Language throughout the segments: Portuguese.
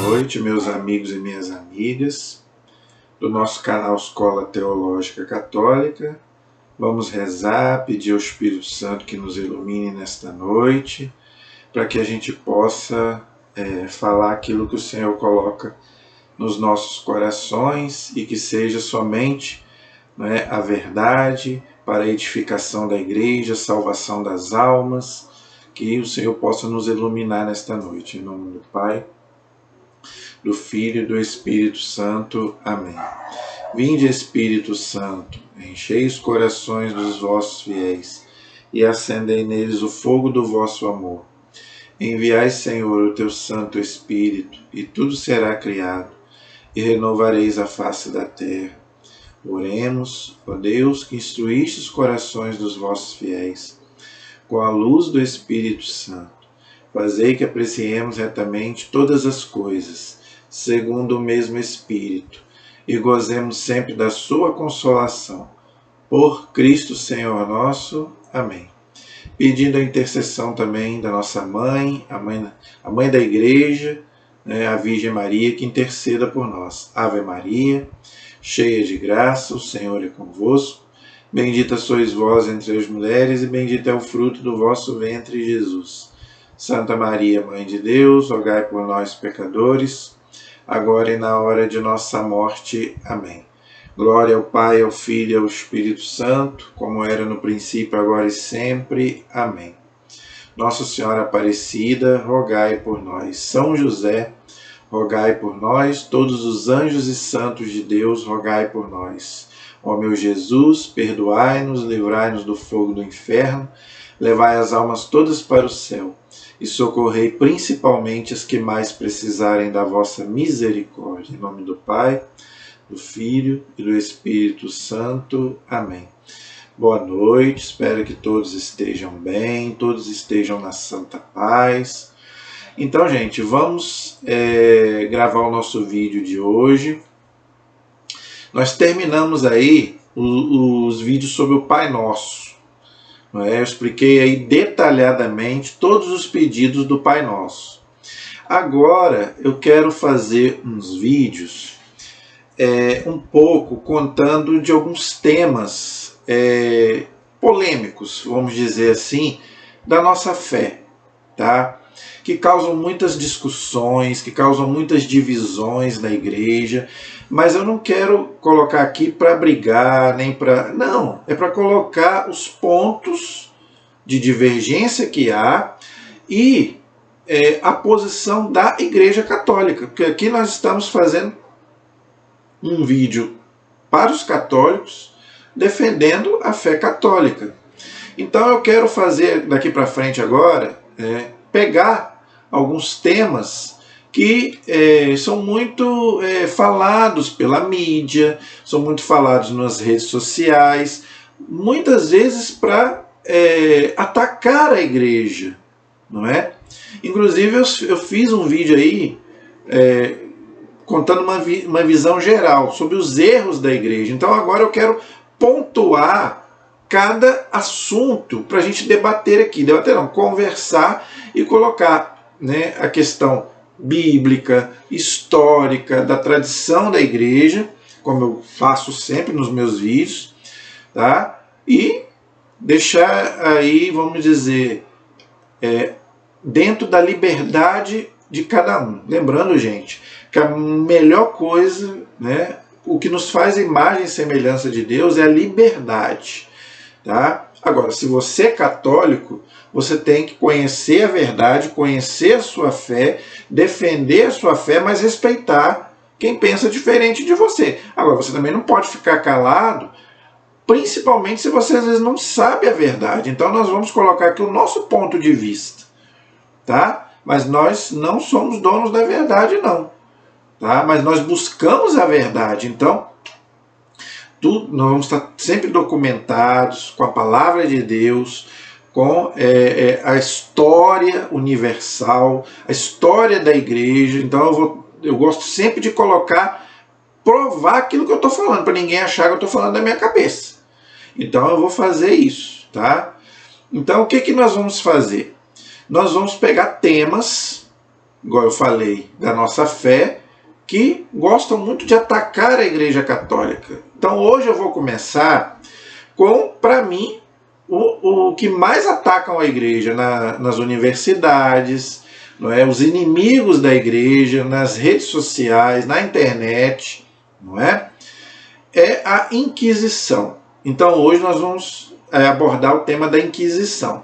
noite, meus amigos e minhas amigas do nosso canal Escola Teológica Católica. Vamos rezar, pedir ao Espírito Santo que nos ilumine nesta noite, para que a gente possa falar aquilo que o Senhor coloca nos nossos corações e que seja somente a verdade para a edificação da igreja, salvação das almas, que o Senhor possa nos iluminar nesta noite. Em nome do Pai, do Filho e do Espírito Santo. Amém. Vinde, Espírito Santo, enchei os corações dos vossos fiéis e acendei neles o fogo do vosso amor. Enviai, Senhor, o teu Santo Espírito, e tudo será criado, e renovareis a face da terra. Oremos, ó Deus, que instruíste os corações dos vossos fiéis, com a luz do Espírito Santo. Fazei que apreciemos retamente todas as coisas, segundo o mesmo Espírito, e gozemos sempre da sua consolação. Por Cristo Senhor nosso. Amém. Pedindo a intercessão também da nossa mãe, a mãe da igreja, a Virgem Maria, que interceda por nós. Ave Maria, cheia de graça, o Senhor é convosco. Bendita sois vós entre as mulheres, e bendito é o fruto do vosso ventre, Jesus. Santa Maria, Mãe de Deus, rogai por nós, pecadores, agora e na hora de nossa morte. Amém. Glória ao Pai, ao Filho e ao Espírito Santo, como era no princípio, agora e sempre. Amém. Nossa Senhora Aparecida, rogai por nós. São José, rogai por nós. Todos os anjos e santos de Deus, rogai por nós. Ó meu Jesus, perdoai-nos, livrai-nos do fogo do inferno, levai as almas todas para o céu e socorrei principalmente as que mais precisarem da vossa misericórdia. Em nome do Pai, do Filho e do Espírito Santo. Amém. Boa noite, espero que todos estejam bem, todos estejam na santa paz. Então, gente, vamos gravar o nosso vídeo de hoje. Nós terminamos aí os vídeos sobre o Pai Nosso. Eu expliquei aí detalhadamente todos os pedidos do Pai Nosso. Agora eu quero fazer uns vídeos um pouco contando de alguns temas polêmicos, vamos dizer assim, da nossa fé, tá? Que causam muitas discussões, que causam muitas divisões na igreja, mas eu não quero colocar aqui para brigar, nem para... Não, é para colocar os pontos de divergência que há e a posição da Igreja Católica, porque aqui nós estamos fazendo um vídeo para os católicos defendendo a fé católica. Então eu quero fazer daqui para frente agora, pegar alguns temas que são muito falados pela mídia, são muito falados nas redes sociais, muitas vezes para atacar a igreja, não é? Inclusive eu fiz um vídeo aí contando uma visão geral sobre os erros da igreja. Então agora eu quero pontuar cada assunto para a gente debater aqui, conversar e colocar a questão bíblica, histórica, da tradição da igreja, como eu faço sempre nos meus vídeos, tá? E deixar aí, vamos dizer, dentro da liberdade de cada um. Lembrando, gente, que a melhor coisa, o que nos faz a imagem e semelhança de Deus é a liberdade, tá? Agora, se você é católico, você tem que conhecer a verdade, conhecer a sua fé, defender a sua fé, mas respeitar quem pensa diferente de você. Agora, você também não pode ficar calado, principalmente se você às vezes não sabe a verdade. Então nós vamos colocar aqui o nosso ponto de vista, tá? Mas nós não somos donos da verdade, não, tá? Mas nós buscamos a verdade. Então nós vamos estar sempre documentados com a palavra de Deus, com a história universal, a história da igreja. Então eu gosto sempre de provar aquilo que eu estou falando, para ninguém achar que eu estou falando da minha cabeça. Então eu vou fazer isso, tá? Então o que nós vamos fazer? Nós vamos pegar temas igual eu falei, da nossa fé, que gostam muito de atacar a Igreja Católica. Então hoje eu vou começar com, para mim, o que mais atacam a Igreja nas universidades, não é? Os inimigos da Igreja, nas redes sociais, na internet, não é? É a Inquisição. Então hoje nós vamos abordar o tema da Inquisição.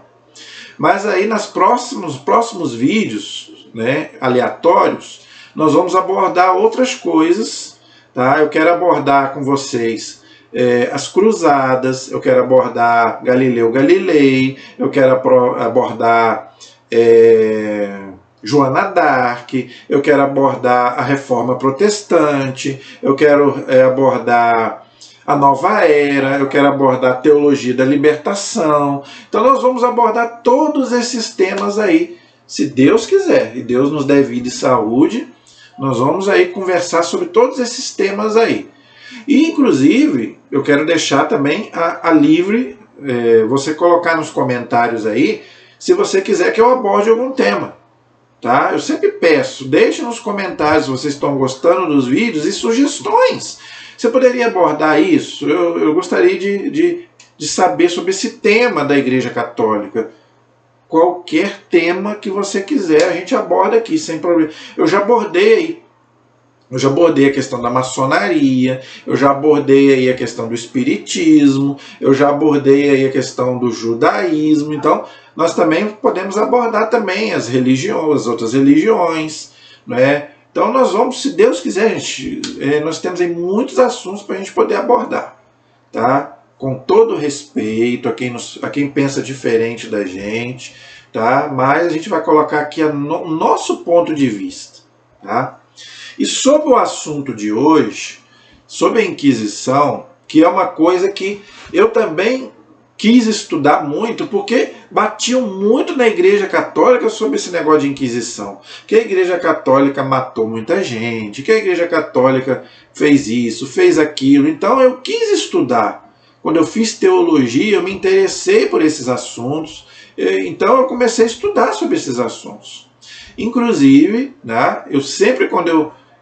Mas aí nos próximos vídeos, né, aleatórios, nós vamos abordar outras coisas, tá? Eu quero abordar com vocês as cruzadas, eu quero abordar Galileu Galilei, eu quero abordar Joana d'Arc, eu quero abordar a Reforma Protestante, eu quero abordar a Nova Era, eu quero abordar a Teologia da Libertação. Então nós vamos abordar todos esses temas aí, se Deus quiser, e Deus nos der vida e saúde, nós vamos aí conversar sobre todos esses temas aí. E inclusive, eu quero deixar também a livre, você colocar nos comentários aí, se você quiser que eu aborde algum tema. Tá? Eu sempre peço, deixe nos comentários se vocês estão gostando dos vídeos e sugestões. Você poderia abordar isso? Eu gostaria de saber sobre esse tema da Igreja Católica. Qualquer tema que você quiser, a gente aborda aqui, sem problema. Eu já abordei a questão da maçonaria, eu já abordei aí a questão do espiritismo, eu já abordei aí a questão do judaísmo. Então, nós também podemos abordar também as religiões, as outras religiões, né? Então nós vamos, se Deus quiser, gente, nós temos aí muitos assuntos para a gente poder abordar, tá? Com todo respeito a quem pensa diferente da gente, tá? Mas a gente vai colocar aqui o nosso ponto de vista, tá? E sobre o assunto de hoje, sobre a Inquisição, que é uma coisa que eu também quis estudar muito, porque batiam muito na Igreja Católica sobre esse negócio de Inquisição. Que a Igreja Católica matou muita gente, que a Igreja Católica fez isso, fez aquilo. Então eu quis estudar. Quando eu fiz teologia, eu me interessei por esses assuntos. Então eu comecei a estudar sobre esses assuntos. Inclusive, né, eu sempre, quando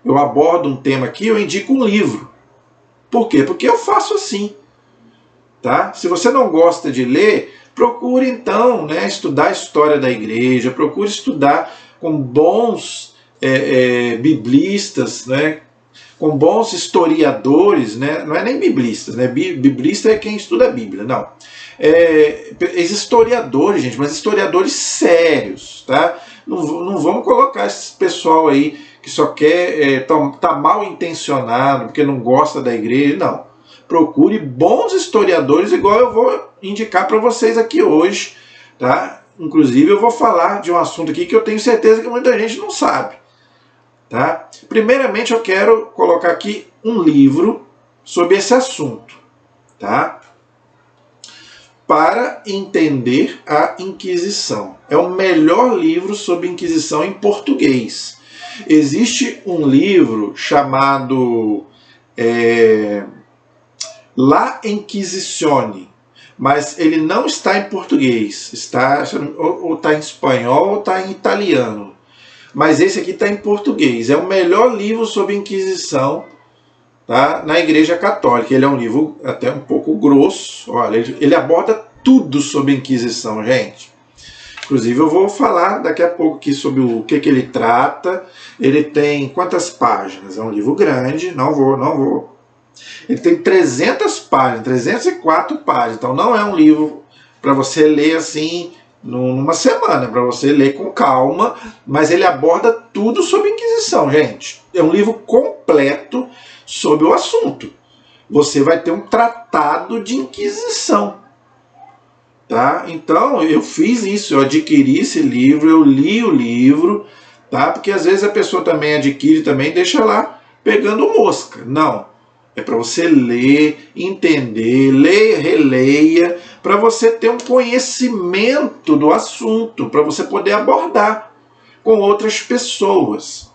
eu abordo um tema aqui, eu indico um livro. Por quê? Porque eu faço assim. Tá? Se você não gosta de ler, procure então, né, estudar a história da igreja, procure estudar com bons biblistas, né, com bons historiadores, né, não é nem biblistas, né, biblista é quem estuda a Bíblia, não. Historiadores, gente, mas historiadores sérios, tá? Não vamos colocar esse pessoal aí que só quer, tá mal intencionado, porque não gosta da igreja, não. Procure bons historiadores, igual eu vou indicar para vocês aqui hoje, tá? Inclusive eu vou falar de um assunto aqui que eu tenho certeza que muita gente não sabe, tá? Primeiramente eu quero colocar aqui um livro sobre esse assunto, tá? Para entender a Inquisição. É o melhor livro sobre Inquisição em português. Existe um livro chamado La Inquisitione, mas ele não está em português, ou está em espanhol ou está em italiano, mas esse aqui está em português. É o melhor livro sobre Inquisição, tá, na Igreja Católica. Ele é um livro até um pouco grosso, olha, ele aborda tudo sobre Inquisição, gente. Inclusive eu vou falar daqui a pouco aqui sobre o que ele trata. Ele tem quantas páginas? É um livro grande, não vou. Ele tem 300 páginas, 304 páginas, então não é um livro para você ler assim numa semana, para você ler com calma, mas ele aborda tudo sobre Inquisição, gente. É um livro completo sobre o assunto. Você vai ter um tratado de Inquisição, tá? Então eu fiz isso, eu adquiri esse livro, eu li o livro, tá? Porque às vezes a pessoa também adquire, também deixa lá pegando mosca. Não. É para você ler, entender, leia, releia, para você ter um conhecimento do assunto, para você poder abordar com outras pessoas.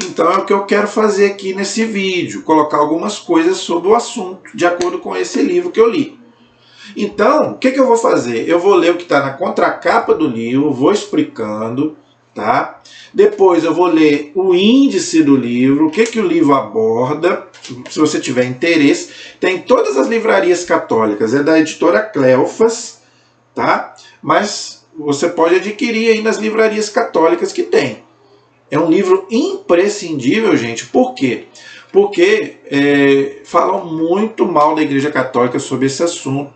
Então é o que eu quero fazer aqui nesse vídeo, colocar algumas coisas sobre o assunto, de acordo com esse livro que eu li. Então, o que eu vou fazer? Eu vou ler o que está na contracapa do livro, vou explicando, tá? Depois eu vou ler o índice do livro, o que o livro aborda, se você tiver interesse. Tem em todas as livrarias católicas, é da editora Cleofas, tá? Mas você pode adquirir aí nas livrarias católicas que tem. É um livro imprescindível, gente. Por quê? Porque falam muito mal da Igreja Católica sobre esse assunto.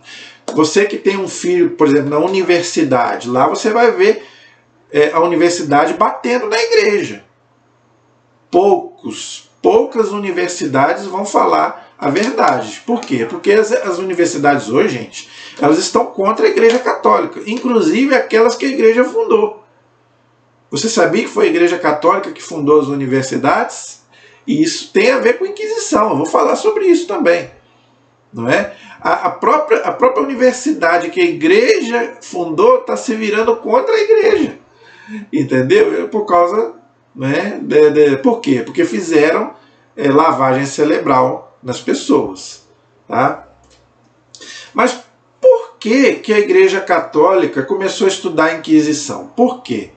Você que tem um filho, por exemplo, na universidade, lá você vai ver a universidade batendo na igreja. Poucas universidades vão falar a verdade. Por quê? Porque as universidades hoje, gente, elas estão contra a Igreja Católica, inclusive aquelas que a igreja fundou. Você sabia que foi a Igreja Católica que fundou as universidades? E isso tem a ver com a Inquisição. Eu vou falar sobre isso também. Não é? A própria universidade que a igreja fundou está se virando contra a igreja. Entendeu? Por causa... Né, por quê? Porque fizeram lavagem cerebral nas pessoas. Tá? Mas por que a Igreja Católica começou a estudar a Inquisição? Por quê?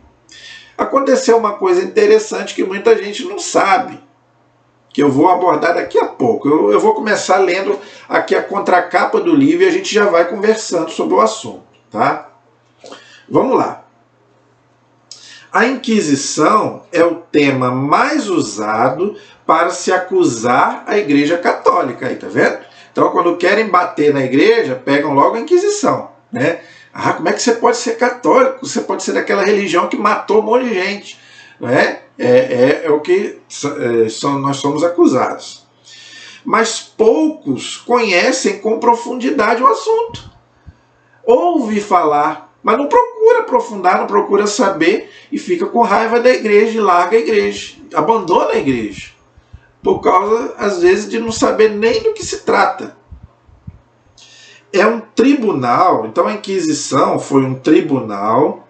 Aconteceu uma coisa interessante que muita gente não sabe, que eu vou abordar daqui a pouco. Eu vou começar lendo aqui a contracapa do livro e a gente já vai conversando sobre o assunto. Tá? Vamos lá. A Inquisição é o tema mais usado para se acusar a Igreja Católica. Aí, tá vendo? Então, quando querem bater na igreja, pegam logo a Inquisição. Né? Ah, como é que você pode ser católico? Você pode ser daquela religião que matou um monte de gente. Não é? É o que nós somos acusados. Mas poucos conhecem com profundidade o assunto. Ouve falar, mas não procura aprofundar, não procura saber e fica com raiva da igreja e larga a igreja, abandona a igreja. Por causa, às vezes, de não saber nem do que se trata. É um tribunal, então a Inquisição foi um tribunal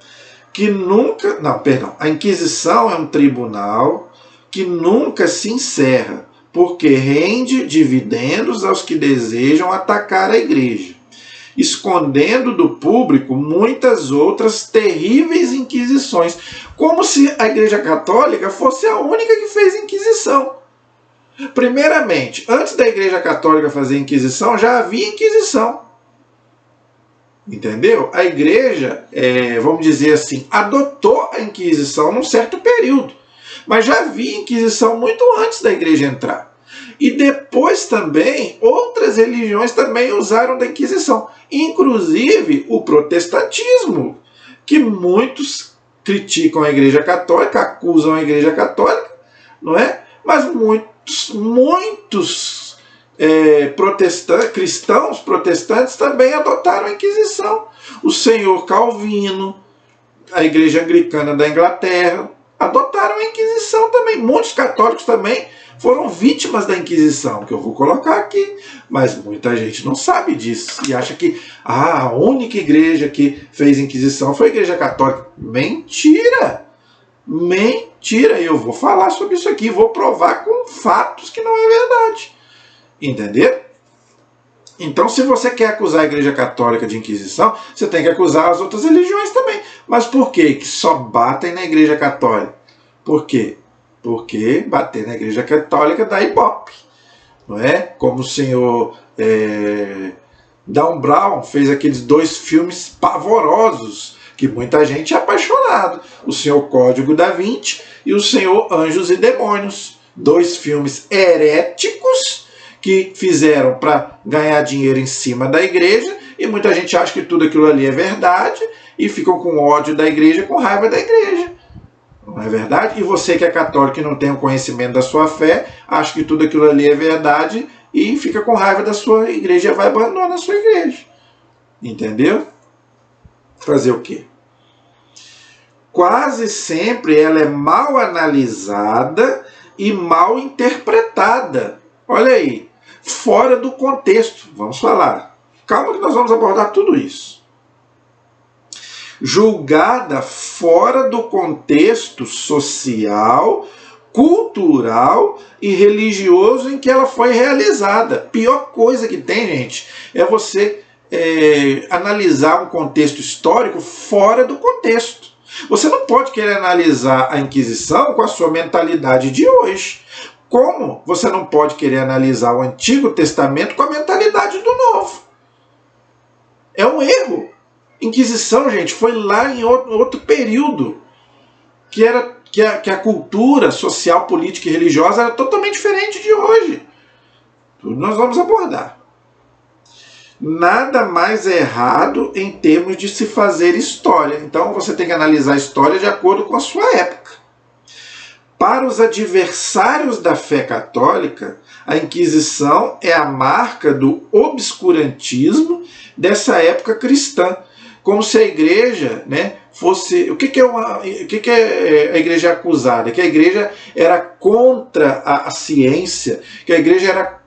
que nunca... Não, perdão. A Inquisição é um tribunal que nunca se encerra, porque rende dividendos aos que desejam atacar a igreja, escondendo do público muitas outras terríveis inquisições, como se a Igreja Católica fosse a única que fez Inquisição. Primeiramente, antes da Igreja Católica fazer Inquisição, já havia Inquisição. Entendeu? A igreja, vamos dizer assim, adotou a Inquisição num certo período. Mas já havia Inquisição muito antes da igreja entrar. E depois também, outras religiões também usaram da Inquisição. Inclusive o protestantismo, que muitos criticam a Igreja Católica, acusam a Igreja Católica, não é? Mas muitos cristãos protestantes também adotaram a Inquisição. O senhor Calvino, a Igreja Anglicana da Inglaterra, adotaram a Inquisição também. Muitos católicos também foram vítimas da Inquisição, que eu vou colocar aqui. Mas muita gente não sabe disso e acha que a única igreja que fez Inquisição foi a Igreja Católica. Mentira! Mentira! Eu vou falar sobre isso aqui, vou provar com fatos que não é verdade. Entendeu? Então, se você quer acusar a Igreja Católica de Inquisição, você tem que acusar as outras religiões também. Mas por quê? Que só batem na Igreja Católica? Por quê? Porque bater na Igreja Católica dá ibope. Não é? Como o senhor Dan Brown fez aqueles 2 filmes pavorosos, que muita gente é apaixonado. O Senhor Código da Vinci e o Senhor Anjos e Demônios. 2 filmes heréticos que fizeram para ganhar dinheiro em cima da igreja, e muita gente acha que tudo aquilo ali é verdade e ficam com ódio da igreja, com raiva da igreja. Não é verdade? E você que é católico e não tem o conhecimento da sua fé, acha que tudo aquilo ali é verdade e fica com raiva da sua igreja e vai abandonar a sua igreja. Entendeu? Fazer o quê? Quase sempre ela é mal analisada e mal interpretada. Olha aí, fora do contexto. Vamos falar. Calma que nós vamos abordar tudo isso. Julgada fora do contexto social, cultural e religioso em que ela foi realizada. Pior coisa que tem, gente, é você analisar um contexto histórico fora do contexto. Você não pode querer analisar a Inquisição com a sua mentalidade de hoje. Como você não pode querer analisar o Antigo Testamento com a mentalidade do Novo? É um erro. Inquisição, gente, foi lá em outro período, que a cultura social, política e religiosa era totalmente diferente de hoje. Tudo nós vamos abordar. Nada mais é errado em termos de se fazer história. Então você tem que analisar a história de acordo com a sua época. Para os adversários da fé católica, a Inquisição é a marca do obscurantismo dessa época cristã. Como se a igreja, né, fosse... O que é a igreja acusada? Que a igreja era contra a ciência, que a igreja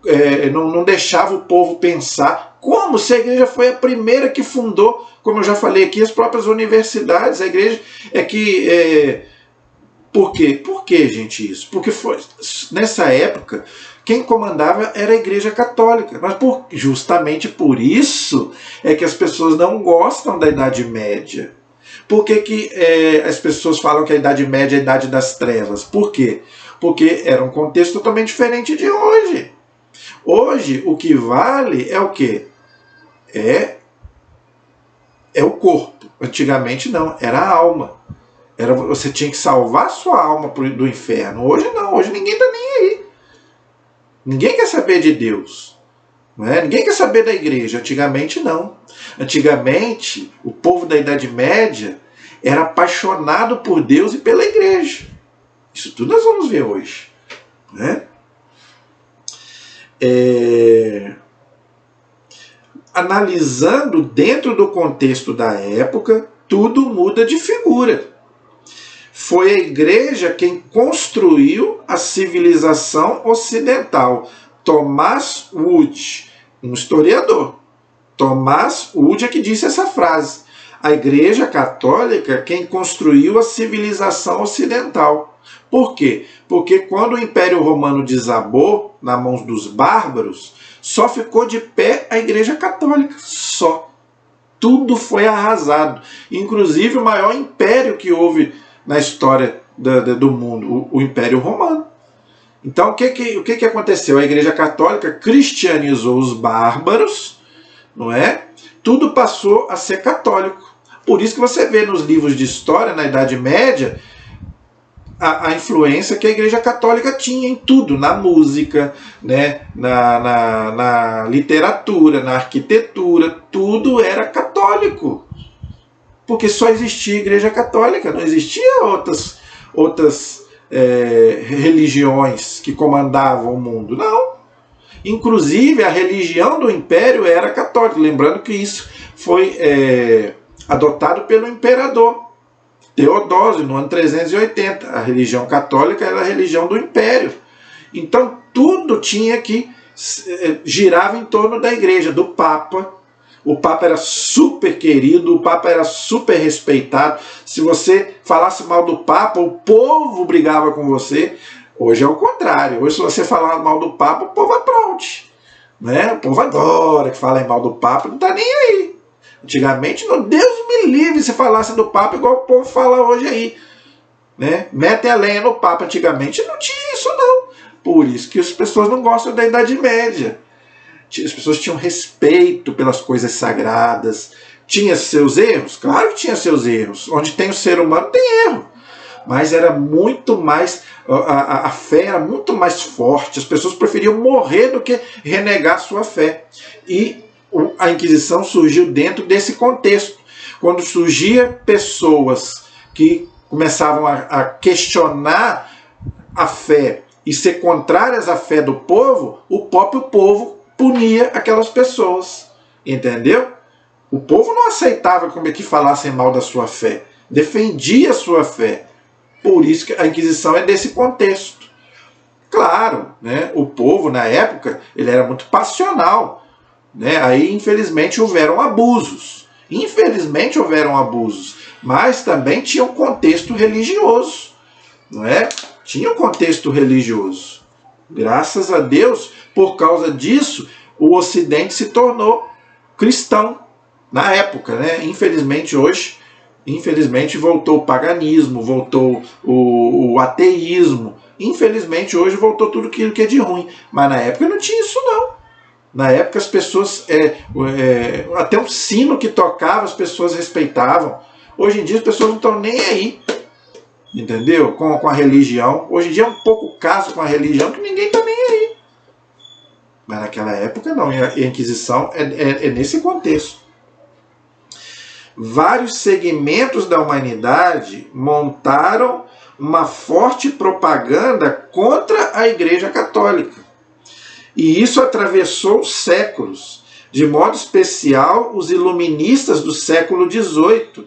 não deixava o povo pensar. Como se a igreja foi a primeira que fundou, como eu já falei aqui, as próprias universidades. A igreja é que... Por quê? Por que, gente, isso? Porque nessa época, quem comandava era a Igreja Católica. Mas justamente por isso é que as pessoas não gostam da Idade Média. Por que as pessoas falam que a Idade Média é a Idade das Trevas? Por quê? Porque era um contexto totalmente diferente de hoje. Hoje, o que vale é o quê? É o corpo. Antigamente não, era a alma. Você tinha que salvar sua alma do inferno. Hoje não, hoje ninguém está nem aí. Ninguém quer saber de Deus. Não é? Ninguém quer saber da igreja. Antigamente não. Antigamente, o povo da Idade Média era apaixonado por Deus e pela igreja. Isso tudo nós vamos ver hoje. Né? Analisando dentro do contexto da época, tudo muda de figura. Foi a igreja quem construiu a civilização ocidental. Thomas Wood, um historiador. Thomas Wood é que disse essa frase. A igreja católica quem construiu a civilização ocidental. Por quê? Porque quando o Império Romano desabou na mão dos bárbaros, só ficou de pé a igreja católica. Só. Tudo foi arrasado. Inclusive o maior império que houve na história do mundo, o Império Romano. Então, o que aconteceu? A Igreja Católica cristianizou os bárbaros, não é? Tudo passou a ser católico. Por isso que você vê nos livros de história, na Idade Média, a influência que a Igreja Católica tinha em tudo, na música, né? na literatura, na arquitetura, tudo era católico. Porque só existia a Igreja Católica, não existia outras religiões que comandavam o mundo. Não. Inclusive, a religião do Império era católica. Lembrando que isso foi adotado pelo imperador Teodósio, no ano 380. A religião católica era a religião do Império. Então, tudo tinha que girava em torno da igreja, do Papa. O Papa era super querido, o Papa era super respeitado. Se você falasse mal do Papa, o povo brigava com você. Hoje é o contrário. Hoje, se você falar mal do Papa, o povo aplaude. Né? O povo adora que falem mal do Papa, não está nem aí. Antigamente, Deus me livre se falasse do Papa igual o povo fala hoje aí. Né? Metem a lenha no Papa. Antigamente não tinha isso, não. Por isso que as pessoas não gostam da Idade Média. As pessoas tinham respeito pelas coisas sagradas. Tinha seus erros? Claro que tinha seus erros. Onde tem o ser humano tem erro. Mas era muito mais... A fé era muito mais forte. As pessoas preferiam morrer do que renegar sua fé. E a Inquisição surgiu dentro desse contexto. Quando surgia pessoas que começavam a questionar a fé e ser contrárias à fé do povo, o próprio povo punia aquelas pessoas, entendeu? O povo não aceitava como é que falassem mal da sua fé, defendia a sua fé. Por isso que a Inquisição é desse contexto. Claro, né, o povo na época ele era muito passional, né? Aí infelizmente houveram abusos. Mas também tinha um contexto religioso, não é? Tinha um contexto religioso. Graças a Deus, por causa disso, o Ocidente se tornou cristão na época, né? Infelizmente hoje, Infelizmente voltou o paganismo, voltou o ateísmo. Infelizmente hoje voltou tudo aquilo que é de ruim. Mas na época não tinha isso não. Na época as pessoas, até o sino que tocava as pessoas respeitavam. Hoje em dia as pessoas não estão nem aí, entendeu? Com a religião. Hoje em dia é um pouco caso com a religião que ninguém está nem aí. Mas naquela época não, e a Inquisição é nesse contexto. Vários segmentos da humanidade montaram uma forte propaganda contra a Igreja Católica. E isso atravessou séculos, de modo especial os iluministas do século XVIII,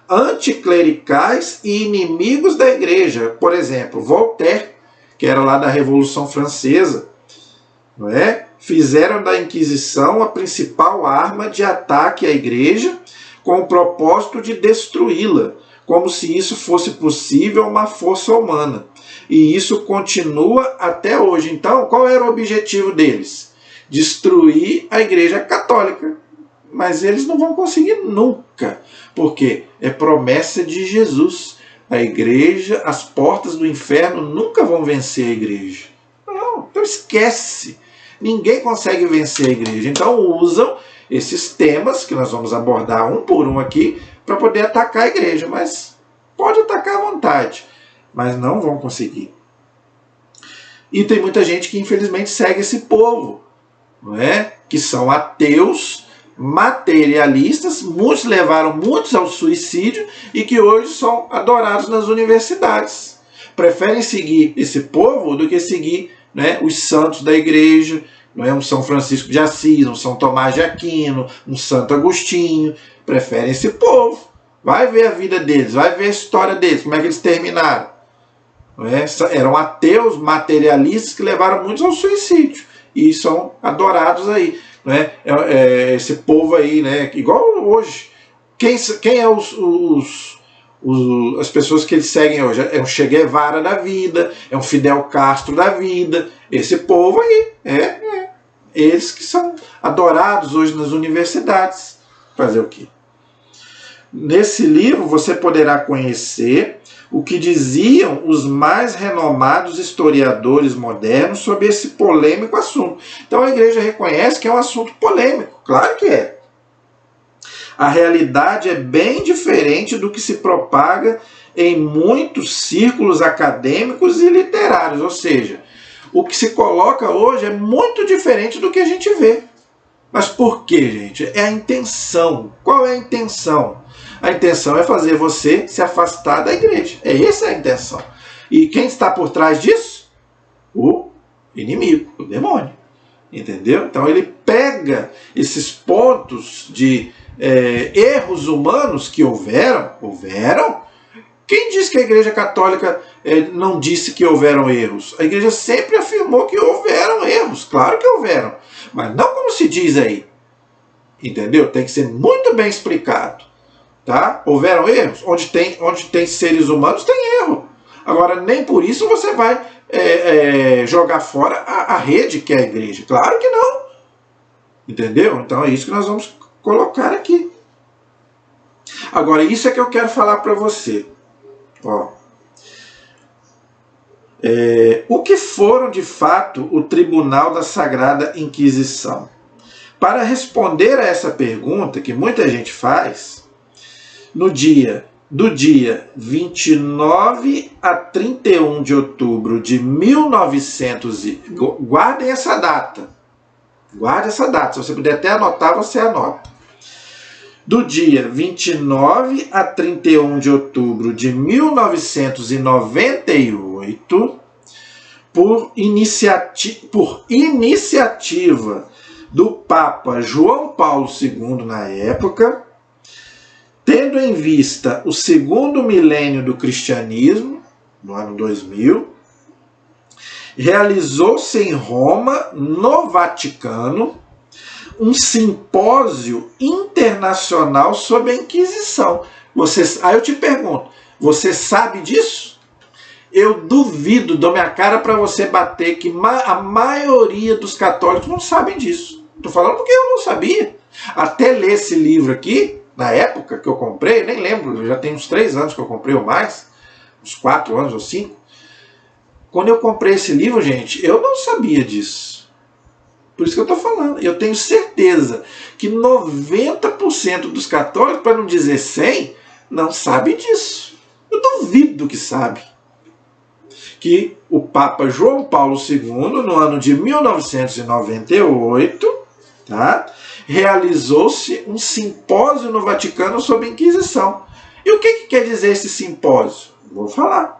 anticlericais e inimigos da Igreja. Por exemplo, Voltaire, que era lá da Revolução Francesa, não é? Fizeram da Inquisição a principal arma de ataque à Igreja, com o propósito de destruí-la, como se isso fosse possível uma força humana. E isso continua até hoje. Então, qual era o objetivo deles? Destruir a Igreja Católica. Mas eles não vão conseguir nunca, porque é promessa de Jesus. A Igreja, as portas do inferno nunca vão vencer a Igreja. Não, então esquece. Ninguém consegue vencer a Igreja. Então usam esses temas, que nós vamos abordar um por um aqui, para poder atacar a Igreja. Mas pode atacar à vontade, mas não vão conseguir. E tem muita gente que infelizmente segue esse povo, não é? Que são ateus, materialistas, muitos levaram muitos ao suicídio e que hoje são adorados nas universidades. Preferem seguir esse povo do que seguir, né, os santos da Igreja, não é? Um São Francisco de Assis, um São Tomás de Aquino, um Santo Agostinho. Preferem esse povo. Vai ver a vida deles, vai ver a história deles, como é que eles terminaram. Não é? Eram ateus materialistas que levaram muitos ao suicídio e são adorados aí. Não é? Esse povo aí, né? Igual hoje. Quem é as pessoas que eles seguem hoje? É um Che Guevara da vida, é um Fidel Castro da vida. Esse povo aí, eles que são adorados hoje nas universidades. Fazer o quê? Nesse livro você poderá conhecer o que diziam os mais renomados historiadores modernos sobre esse polêmico assunto. Então a Igreja reconhece que é um assunto polêmico, claro que é. A realidade é bem diferente do que se propaga em muitos círculos acadêmicos e literários, ou seja, o que se coloca hoje é muito diferente do que a gente vê. Mas por quê, gente? É a intenção. Qual é a intenção? A intenção é fazer você se afastar da Igreja. Essa é a intenção. E quem está por trás disso? O inimigo, o demônio. Entendeu? Então ele pega esses pontos de erros humanos que houveram. Quem diz que a Igreja Católica não disse que houveram erros? A Igreja sempre afirmou que houveram erros. Claro que houveram. Mas não como se diz aí. Entendeu? Tem que ser muito bem explicado. Tá? Houveram erros? Onde tem seres humanos tem erro. Agora, nem por isso você vai jogar fora a rede que é a Igreja. Claro que não. Entendeu? Então é isso que nós vamos colocar aqui. Agora, isso é que eu quero falar para você. Ó. O que foram de fato o Tribunal da Sagrada Inquisição? Para responder a essa pergunta que muita gente faz, do dia 29 a 31 de outubro de 1900, guardem essa data. Guarde essa data, se você puder até anotar, você anota. Do dia 29 a 31 de outubro de 1998, por iniciativa do Papa João Paulo II na época, tendo em vista o segundo milênio do cristianismo, no ano 2000, realizou-se em Roma, no Vaticano, um simpósio internacional sobre a Inquisição. Aí eu te pergunto, você sabe disso? Eu duvido, dou minha cara para você bater, que a maioria dos católicos não sabem disso. Estou falando porque eu não sabia. Até ler esse livro aqui, na época que eu comprei, nem lembro, já tem uns 3 anos que eu comprei ou mais, uns 4 anos ou 5. Quando eu comprei esse livro, gente, eu não sabia disso. Por isso que eu estou falando. Eu tenho certeza que 90% dos católicos, para não dizer 100%, não sabe disso. Eu duvido que sabe. Que o Papa João Paulo II, no ano de 1998, tá, realizou-se um simpósio no Vaticano sobre a Inquisição. E o que quer dizer esse simpósio? Vou falar.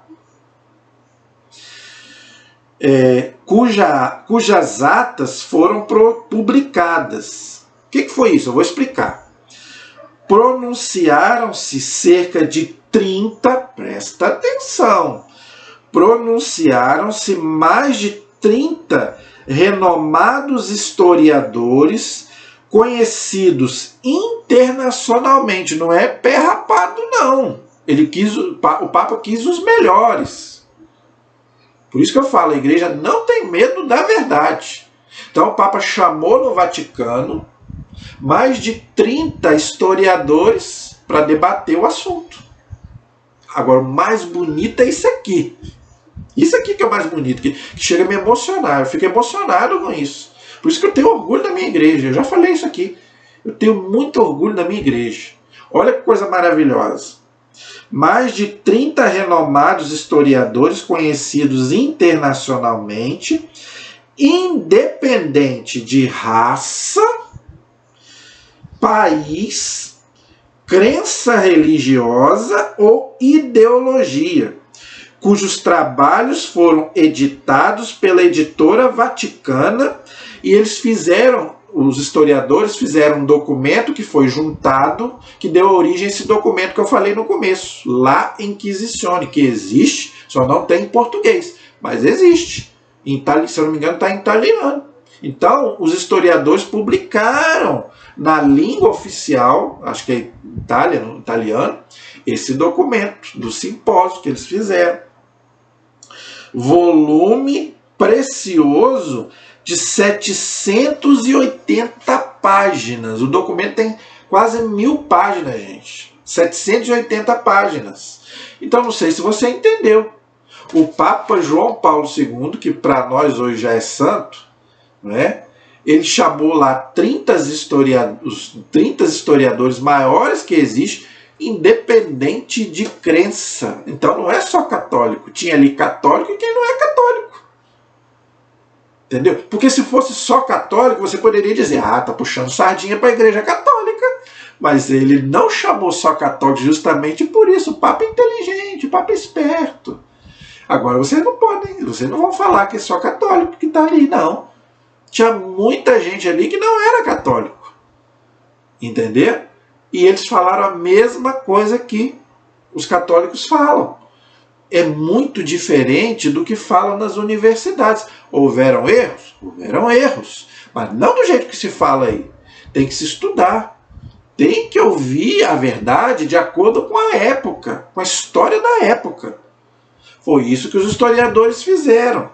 Cujas atas foram publicadas. O que foi isso? Eu vou explicar. Pronunciaram-se cerca de 30, presta atenção, pronunciaram-se mais de 30 renomados historiadores conhecidos internacionalmente. Não é pé rapado, não. O Papa quis os melhores. Por isso que eu falo, a igreja não tem medo da verdade. Então o Papa chamou no Vaticano mais de 30 historiadores para debater o assunto. Agora, o mais bonito é isso aqui. Isso aqui que é o mais bonito, que chega a me emocionar. Eu fico emocionado com isso. Por isso que eu tenho orgulho da minha igreja. Eu já falei isso aqui. Eu tenho muito orgulho da minha igreja. Olha que coisa maravilhosa. Mais de 30 renomados historiadores conhecidos internacionalmente, independente de raça, país, crença religiosa ou ideologia, cujos trabalhos foram editados pela editora Vaticana, e os historiadores fizeram um documento que foi juntado, que deu origem a esse documento que eu falei no começo, La Inquisizione, que existe, só não tem em português, mas existe. Se eu não me engano, está em italiano. Então, os historiadores publicaram na língua oficial, acho que é italiano, esse documento do simpósio que eles fizeram. Volume precioso de 780 páginas. O documento tem quase 1000 páginas, gente. 780 páginas. Então, não sei se você entendeu. O Papa João Paulo II, que para nós hoje já é santo, né? Ele chamou lá os 30 historiadores maiores que existem, independente de crença. Então não é só católico. Tinha ali católico e quem não é católico. Entendeu? Porque se fosse só católico, você poderia dizer, tá puxando sardinha para a igreja católica. Mas ele não chamou só católico justamente por isso. O Papa é inteligente, o Papa é esperto. Agora vocês não vão falar que é só católico que está ali, não. Tinha muita gente ali que não era católico. Entendeu? E eles falaram a mesma coisa que os católicos falam. É muito diferente do que falam nas universidades. Houveram erros? Houveram erros. Mas não do jeito que se fala aí. Tem que se estudar. Tem que ouvir a verdade de acordo com a época, com a história da época. Foi isso que os historiadores fizeram.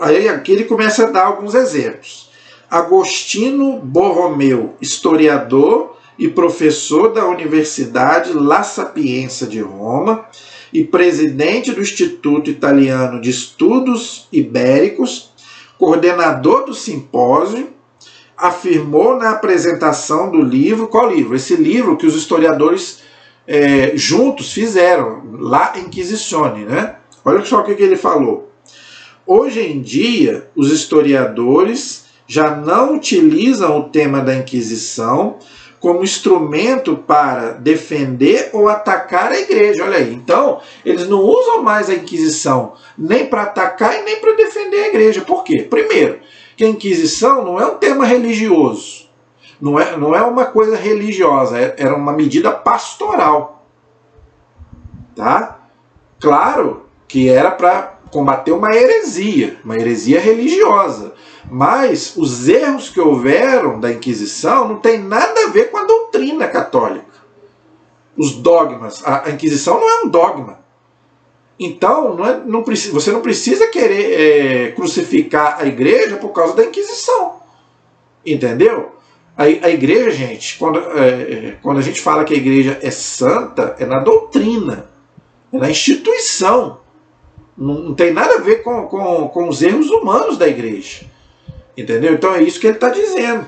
Aí aqui ele começa a dar alguns exemplos. Agostino Borromeu, historiador e professor da Universidade La Sapienza de Roma e presidente do Instituto Italiano de Estudos Ibéricos, coordenador do simpósio, afirmou na apresentação do livro, qual livro? Esse livro que os historiadores juntos fizeram, La Inquisizione, né? Olha só o que ele falou. Hoje em dia, os historiadores já não utilizam o tema da Inquisição como instrumento para defender ou atacar a igreja. Olha aí, então, eles não usam mais a Inquisição nem para atacar e nem para defender a igreja. Por quê? Primeiro, que a Inquisição não é um tema religioso. Não é uma coisa religiosa, era uma medida pastoral. Tá? Claro que era para combater uma heresia religiosa. Mas os erros que houveram da Inquisição não tem nada a ver com a doutrina católica. Os dogmas. A Inquisição não é um dogma. Então, você não precisa querer crucificar a igreja por causa da Inquisição. Entendeu? A igreja, gente, quando a gente fala que a igreja é santa, é na doutrina, é na instituição. Não tem nada a ver com os erros humanos da igreja. Entendeu? Então é isso que ele está dizendo.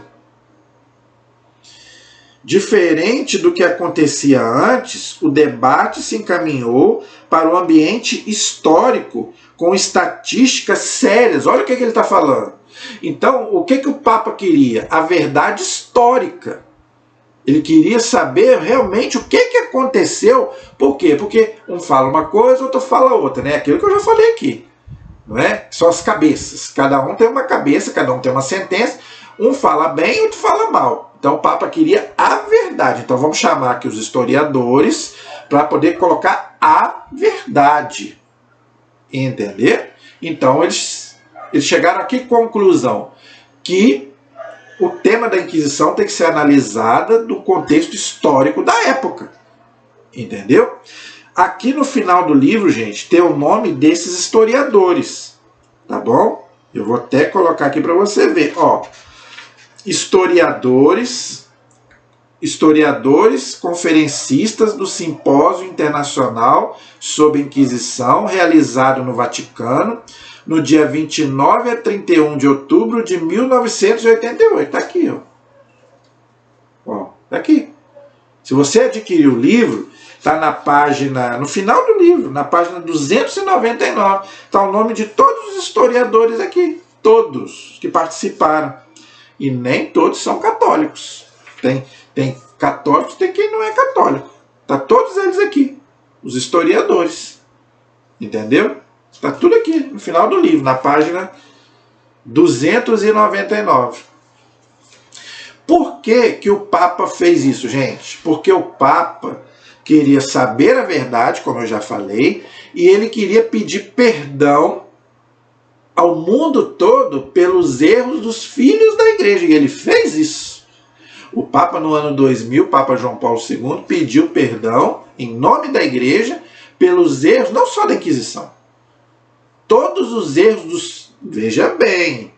Diferente do que acontecia antes, o debate se encaminhou para o ambiente histórico, com estatísticas sérias. Olha o que ele está falando. Então, o que o Papa queria? A verdade histórica. Ele queria saber realmente o que aconteceu. Por quê? Porque um fala uma coisa, outro fala outra, né? Aquilo que eu já falei aqui. Não é? São as cabeças. Cada um tem uma cabeça, cada um tem uma sentença. Um fala bem, outro fala mal. Então o Papa queria a verdade. Então vamos chamar aqui os historiadores para poder colocar a verdade. Entender? Então eles chegaram aqui à conclusão que o tema da Inquisição tem que ser analisada do contexto histórico da época. Entendeu? Aqui no final do livro, gente, tem o nome desses historiadores. Tá bom? Eu vou até colocar aqui para você ver. Ó, historiadores conferencistas do Simpósio Internacional sobre Inquisição, realizado no Vaticano, no dia 29 a 31 de outubro de 1988. Está aqui, ó. Está aqui. Se você adquirir o livro, está na página, no final do livro, na página 299, está o nome de todos os historiadores aqui. Todos que participaram. E nem todos são católicos. Tem católicos, tem quem não é católico. Está todos eles aqui. Os historiadores. Entendeu? Está tudo aqui, no final do livro, na página 299. Por que o Papa fez isso, gente? Porque o Papa queria saber a verdade, como eu já falei, e ele queria pedir perdão ao mundo todo pelos erros dos filhos da igreja. E ele fez isso. O Papa, no ano 2000, o Papa João Paulo II, pediu perdão, em nome da igreja, pelos erros, não só da Inquisição. Todos os erros dos... Veja bem,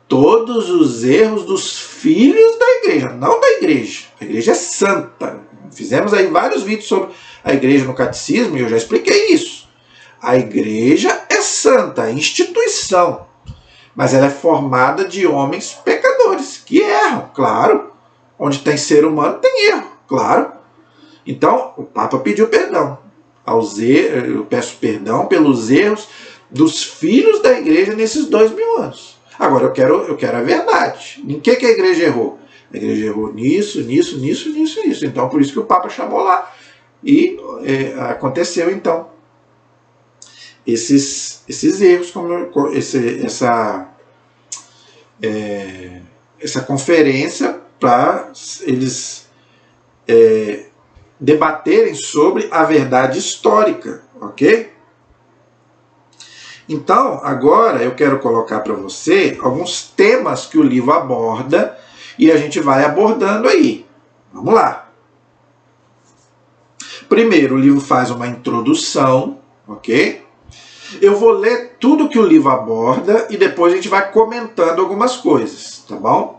todos os erros dos filhos da igreja, não da igreja. A igreja é santa. Fizemos aí vários vídeos sobre a igreja no catecismo e eu já expliquei isso. A igreja é santa, é instituição. Mas ela é formada de homens pecadores, que erram, claro. Onde tem ser humano tem erro, claro. Então, o Papa pediu perdão. Eu peço perdão pelos erros dos filhos da igreja nesses 2000 anos. Agora, eu quero a verdade. Em que a igreja errou? A igreja errou nisso. Então, por isso que o Papa chamou lá. E aconteceu, então, esses erros, essa conferência para eles debaterem sobre a verdade histórica, ok? Então, agora eu quero colocar para você alguns temas que o livro aborda e a gente vai abordando aí. Vamos lá. Primeiro, o livro faz uma introdução, ok? Eu vou ler tudo que o livro aborda e depois a gente vai comentando algumas coisas, tá bom?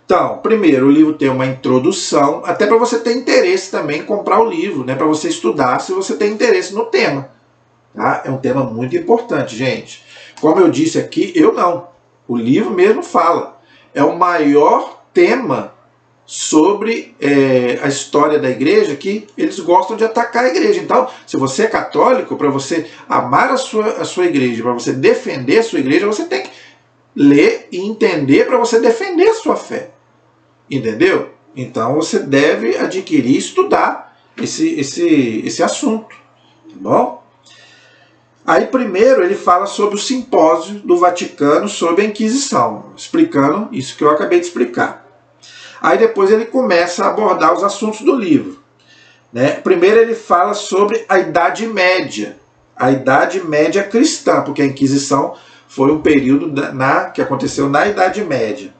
Então, primeiro, o livro tem uma introdução, até para você ter interesse também em comprar o livro, né? Para você estudar se você tem interesse no tema. Tá? É um tema muito importante, gente. Como eu disse aqui, o livro mesmo fala. É o maior tema sobre a história da igreja, que eles gostam de atacar a igreja. Então, se você é católico, para você amar a sua igreja, para você defender a sua igreja, você tem que ler e entender para você defender a sua fé. Entendeu? Então, você deve adquirir e estudar esse assunto. Tá bom? Aí, primeiro, ele fala sobre o simpósio do Vaticano sobre a Inquisição, explicando isso que eu acabei de explicar. Aí, depois, ele começa a abordar os assuntos do livro. Né? Primeiro, ele fala sobre a Idade Média, a Idade Média cristã, porque a Inquisição foi um período que aconteceu na Idade Média.